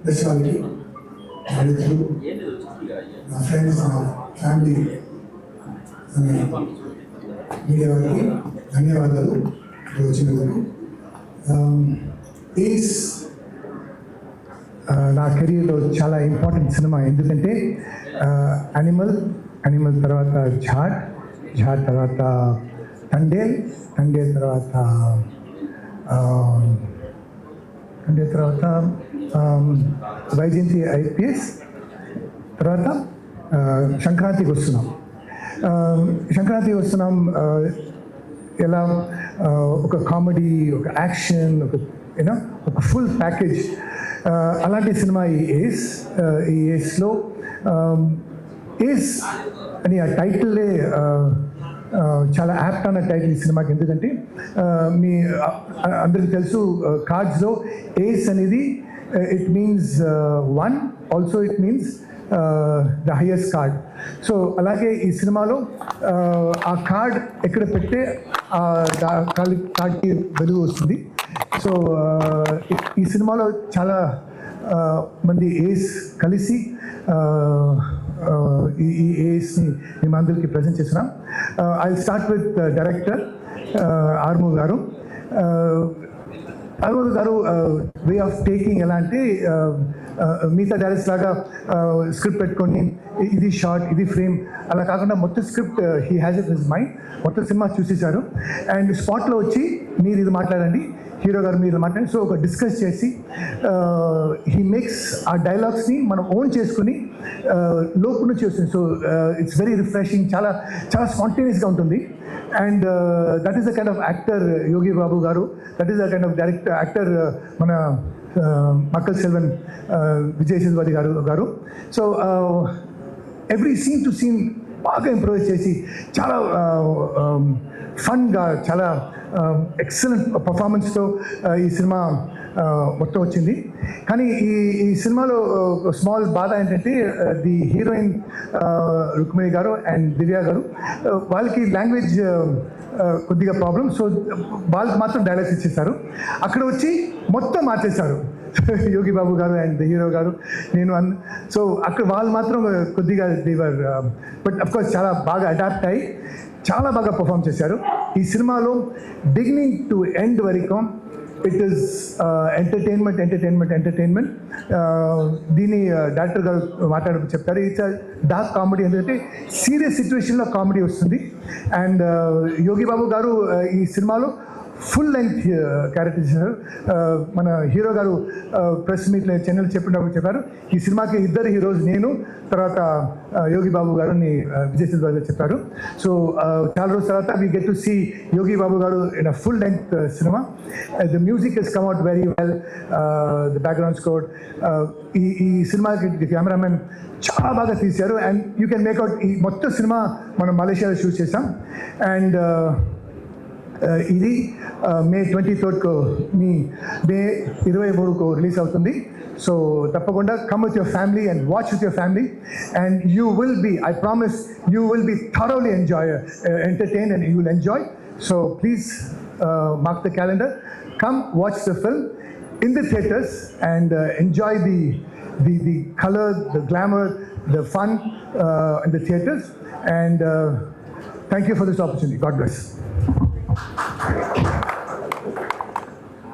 దేశాలకి రైతులు నా ఫ్రెండ్స్ నా ఫ్యామిలీ మీడియా వారికి ధన్యవాదాలు వచ్చినందుకు. ఈస్ నా కెరీర్లో చాలా ఇంపార్టెంట్ సినిమా. ఎందుకంటే యానిమల్ తర్వాత ఝాడ్ తర్వాత తండేల్ తర్వాత వైజయంతి IPS తర్వాత సంక్రాంతికి వస్తున్నాం. ఎలా ఒక కామెడీ, ఒక యాక్షన్, ఒక ఫుల్ ప్యాకేజ్ అలాంటి సినిమా ఈ ఏస్లో. ఏస్ అని ఆ టైటిల్లే చాలా యాప్ట్ అన్న టైటిల్ ఈ సినిమాకి. ఎందుకంటే మీ అందరికీ తెలుసు కార్డ్స్లో ఏస్ అనేది it means 1, also it means the highest card. So అలాగే ఈ సినిమాలో ఆ కార్డ్ ఎక్కడ పెడితే కార్డ్కి వెలుగు వస్తుంది. సో ఈ సినిమాలో చాలా మంది ఏస్ కలిసి ఈ ఏస్ని మేము అందరికీ ప్రజెంట్ చేస్తున్నాం. ఐ స్టార్ట్ విత్ డైరెక్టర్ ఆర్మూ గారు. వే ఆఫ్ టేకింగ్ ఎలా అంటే మిగతా డైరెక్టర్స్ లాగా స్క్రిప్ట్ పెట్టుకొని ఇది షార్ట్, ఇది ఫ్రేమ్ అలా కాకుండా మొత్తం script he has it his mind. మొత్తం సినిమా చూసేశారు అండ్ స్పాట్లో వచ్చి మీరు ఇది మాట్లాడండి, హీరో గారు మీరు మాట్లాడండి. సో ఒక డిస్కస్ చేసి హీ మేక్స్ ఆ డైలాగ్స్ని మనం ఓన్ చేసుకుని లోపు నుంచి వస్తుంది. సో ఇట్స్ వెరీ రిఫ్రెషింగ్, చాలా స్పాంటేనియస్గా ఉంటుంది. And that is the kind of actor Yogi Babu garu. That is the kind of actor మన Makkal Selvan Vijay Sethupathi garu. So every scene to scene బాగా ఇంప్రూవైజ్ చేసి చాలా ఫన్గా, చాలా ఎక్సలెంట్ పర్ఫార్మెన్స్తో ఈ సినిమా మొత్తం వచ్చింది. కానీ ఈ సినిమాలో స్మాల్ బాధ ఏంటంటే ది హీరోయిన్ రుక్మిణి గారు అండ్ దివ్య గారు, వాళ్ళకి లాంగ్వేజ్ కొద్దిగా ప్రాబ్లం. సో వాళ్ళకి మాత్రం డైలాగ్స్ ఇచ్చేసారు. అక్కడ వచ్చి మొత్తం మార్చేశారు యోగి బాబు గారు అండ్ హీరో గారు, నేను. సో అక్కడ వాళ్ళు మాత్రం కొద్దిగా దేవర్, బట్ అఫ్కోర్స్ చాలా బాగా అడాప్ట్ అయ్యి చాలా బాగా పర్ఫామ్ చేశారు. ఈ సినిమాలో బిగినింగ్ టు ఎండ్ వరకు ఇట్ ఈస్ ఎంటర్టైన్మెంట్. దీన్ని డైరెక్టర్ గారు చెప్తారు. It's dark comedy. ఎందుకంటే సీరియస్ సిచ్యువేషన్లో కామెడీ వస్తుంది. అండ్ యోగి బాబు గారు ఈ సినిమాలో ఫుల్ లెంగ్త్ క్యారెక్టర్ చేశారు. మన హీరో గారు ప్రెస్ మీట్లో చెన్నైలో చెప్పినప్పుడు చెప్పారు, ఈ సినిమాకి 2 హీరోస్, నేను తర్వాత యోగి బాబు గారుని విజయ్ సేతుపతి గారు చెప్పారు. సో చాలా రోజుల తర్వాత we get to see Yogi Babu garu in a full length cinema. The music has come out very well, the background score. ఈ సినిమాకి కెమెరామెన్ చాలా బాగా తీశారు. అండ్ యూ కెన్ మేక్అవుట్ ఈ మొత్తం సినిమా మనం మలేషియాలో షూట్ చేసాం. అండ్ ఇది మే 23 మీ మే 23 రిలీజ్ అవుతుంది. సో తప్పకుండా come with your family and watch with your family and you will be, I promise you will be thoroughly entertained and you will enjoy. So please mark the calendar, come watch the film in the theaters and enjoy the color, the glamour, the fun in the theaters. And thank you for this opportunity. God bless.